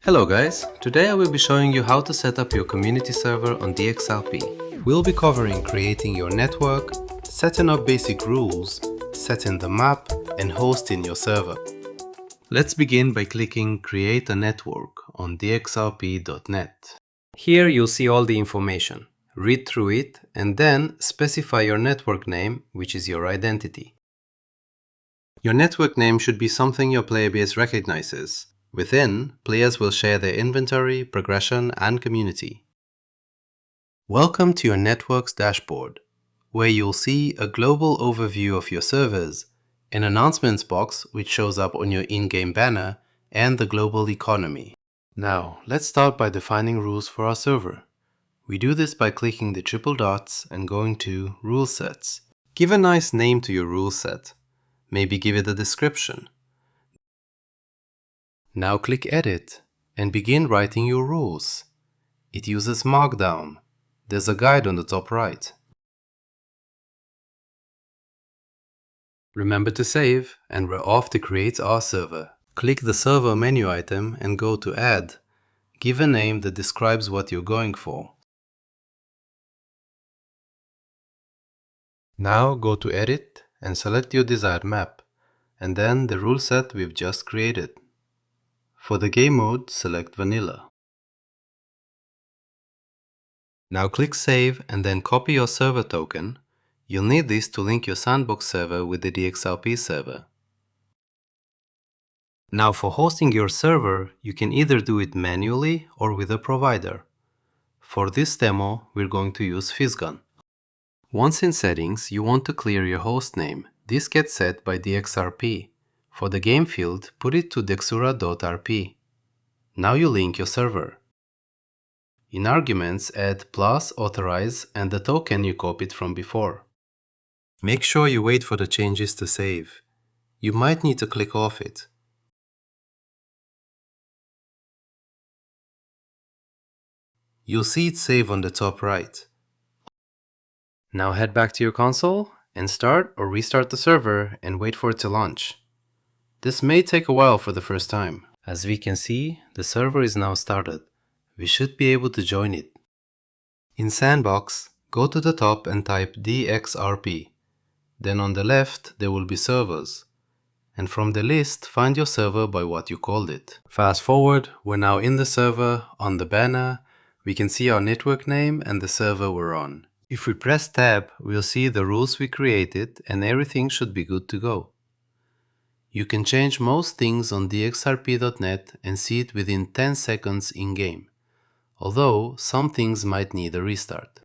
Hello guys, today I will be showing you how to set up your community server on DXRP. We'll be covering creating your network, setting up basic rules, setting the map, and hosting your server. Let's begin by clicking Create a Network on dxrp.net. Here you'll see all the information. Read through it and then specify your network name, which is your identity. Your network name should be something your player base recognizes. Within, players will share their inventory, progression, and community. Welcome to your network's dashboard, where you'll see a global overview of your servers, an announcements box which shows up on your in-game banner, and the global economy. Now, let's start by defining rules for our server. We do this by clicking the triple dots and going to Rule Sets. Give a nice name to your rule set. Maybe give it a description. Now click Edit and begin writing your rules. It uses Markdown. There's a guide on the top right. Remember to save, and we're off to create our server. Click the server menu item and go to Add. Give a name that describes what you're going for. Now go to Edit and select your desired map, and then the rule set we've just created. For the game mode, select Vanilla. Now click Save and then copy your server token. You'll need this to link your sandbox server with the DXRP server. Now for hosting your server, you can either do it manually or with a provider. For this demo, we're going to use Fizzgun. Once in settings, you want to clear your host name. This gets set by DXRP. For the game field, put it to dexura.rp. Now you link your server. In arguments, add +authorize and the token you copied from before. Make sure you wait for the changes to save. You might need to click off it. You'll see it save on the top right. Now head back to your console and start or restart the server and wait for it to launch. This may take a while for the first time. As we can see, the server is now started. We should be able to join it. In Sandbox, go to the top and type DXRP. Then on the left, there will be servers. And from the list, find your server by what you called it. Fast forward, we're now in the server. On the banner, we can see our network name and the server we're on. If we press Tab, we'll see the rules we created and everything should be good to go. You can change most things on dxrp.net and see it within 10 seconds in-game, although some things might need a restart.